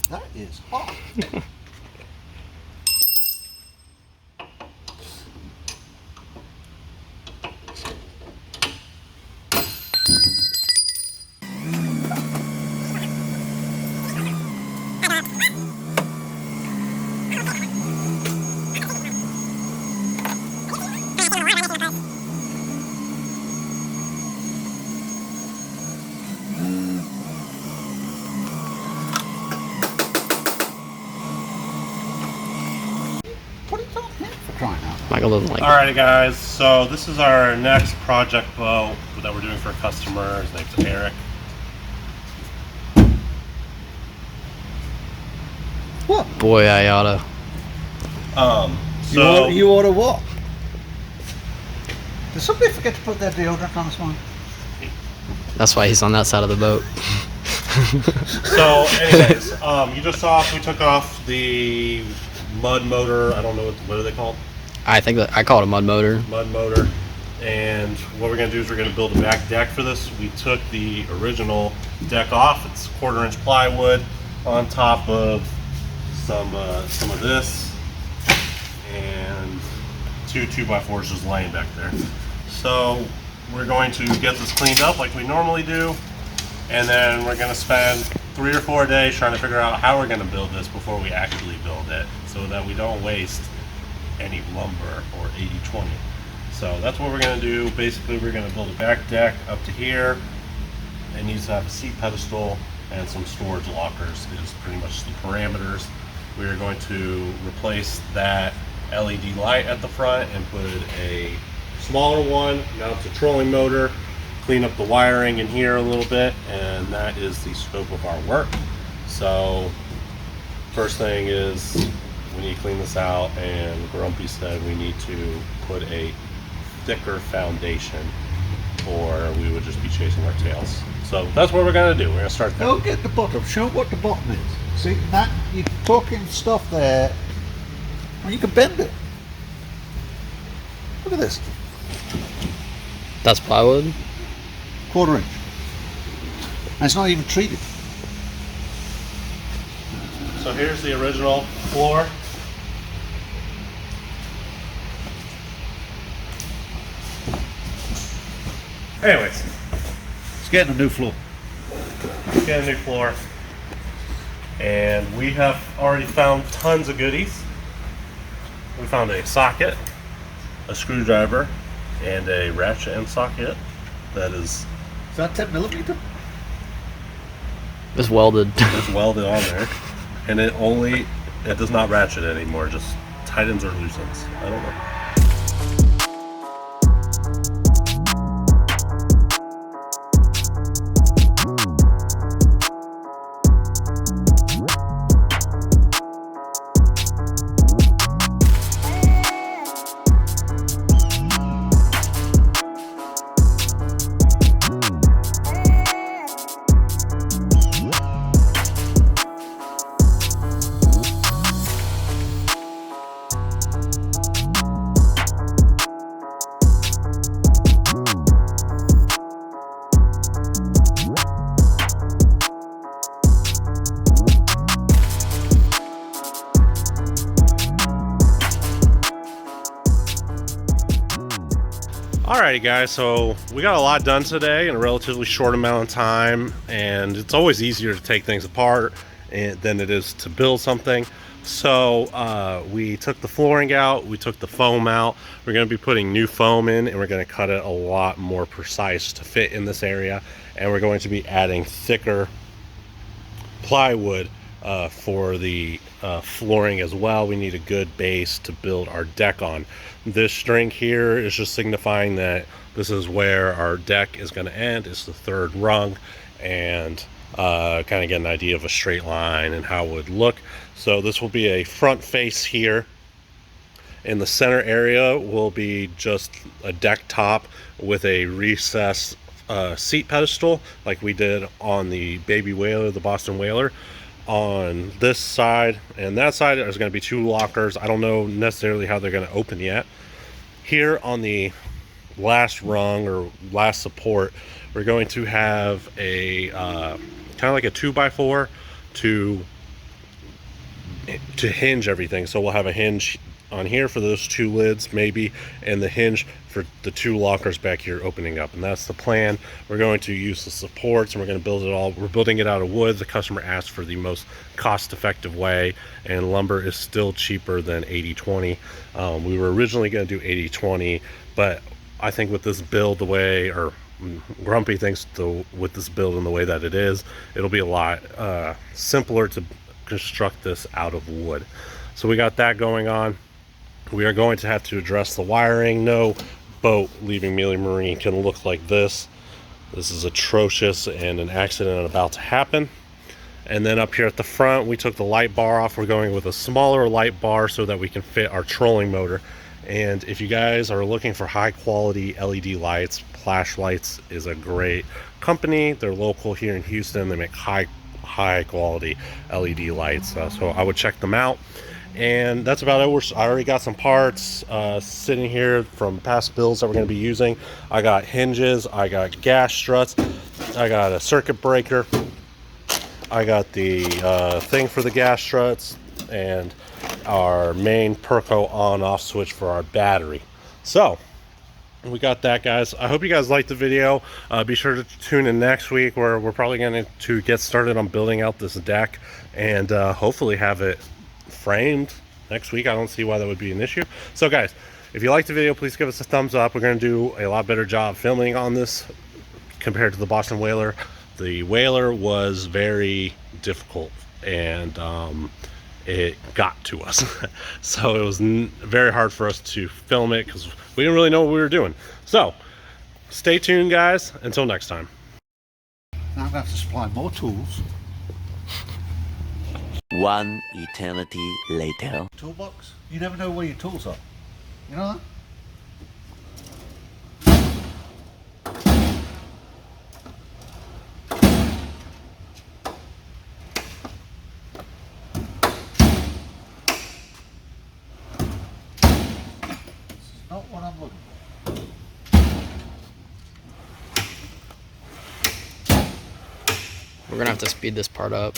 That is hot. Michael doesn't like it. Alrighty guys, so this is our next project bow that we're doing for a customer. His name's Eric. What? Boy, I oughta. So you order what? Did somebody forget to put their deodorant on this one? That's why he's on that side of the boat. So anyways, you just saw we took off the mud motor. I don't know what are they called? I think that I call it a mud motor. Mud motor. And what we're going to do is we're going to build a back deck for this. We took the original deck off. It's 1/4 inch plywood on top of some of this and 2 2x4s just laying back there. So we're going to get this cleaned up like we normally do, and then we're going to spend 3 or 4 days trying to figure out how we're going to build this before we actually build it, so that we don't waste any lumber or 80/20. So that's what we're going to do. Basically, we're going to build a back deck up to here. It needs to have a seat pedestal and some storage lockers is pretty much the parameters. We are going to replace that LED light at the front and put a smaller one, mount a trolling motor, clean up the wiring in here a little bit, and that is the scope of our work. So first thing is we need to clean this out, and Grumpy said we need to put a thicker foundation or we would just be chasing our tails. So that's what we're going to do. We're going to start there. Go get the bottom. Show what the bottom is. See, that you're talking stuff there, and you can bend it. Look at this. That's plywood? 1/4 inch. And it's not even treated. So here's the original floor. Anyways, It's getting a new floor. get a new floor. And we have already found tons of goodies. We found a socket, a screwdriver, and a ratchet and socket that is that 10mm? It's welded. it's welded on there. And it does not ratchet anymore, just tightens or loosens. I don't know. Alrighty guys, so we got a lot done today in a relatively short amount of time, and it's always easier to take things apart than it is to build something. So we took the flooring out, we took the foam out. We're going to be putting new foam in, and we're going to cut it a lot more precise to fit in this area, and we're going to be adding thicker plywood for the flooring as well. We need a good base to build our deck on. This string here is just signifying that this is where our deck is going to end. It's the 3rd rung, and kind of get an idea of a straight line and how it would look. So this will be a front face here. In the center area will be just a deck top with a recessed seat pedestal like we did on the baby whaler, the Boston whaler. On this side and that side there's going to be 2 lockers. I don't know necessarily how they're going to open yet. Here on the last rung or last support, we're going to have a kind of like a 2x4 to hinge everything. So we'll have a hinge on here for those 2 lids maybe, and the hinge for the 2 lockers back here opening up. And that's the plan. We're going to use the supports and we're going to build it all. We're building it out of wood. The customer asked for the most cost-effective way, and lumber is still cheaper than 80/20. We were originally going to do 80/20, but I think with this build the way, or Grumpy thinks with this build and the way that it is, it'll be a lot simpler to construct this out of wood. So we got that going on. We are going to have to address the wiring. No boat leaving Mealey Marine can look like this. This is atrocious and an accident about to happen. And then up here at the front, we took the light bar off. We're going with a smaller light bar so that we can fit our trolling motor. And if you guys are looking for high quality LED lights, Flash Lights is a great company. They're local here in Houston. They make high quality LED lights. So I would check them out. And that's about it. I already got some parts sitting here from past builds that we're going to be using. I got hinges, I got gas struts, I got a circuit breaker, I got the thing for the gas struts, and our main Perco on-off switch for our battery. So we got that, guys. I hope you guys liked the video. Be sure to tune in next week where we're probably going to get started on building out this deck and hopefully have it framed next week. I don't see why that would be an issue. So guys, if you liked the video, please give us a thumbs up. We're going to do a lot better job filming on this compared to the Boston whaler. The whaler was very difficult and it got to us. So it was very hard for us to film it because we didn't really know what we were doing. So stay tuned, guys. Until next time. Now I'm going to have to supply more tools. One eternity later. Toolbox? You never know where your tools are. You know that? This is not what I'm looking for. We're gonna have to speed this part up.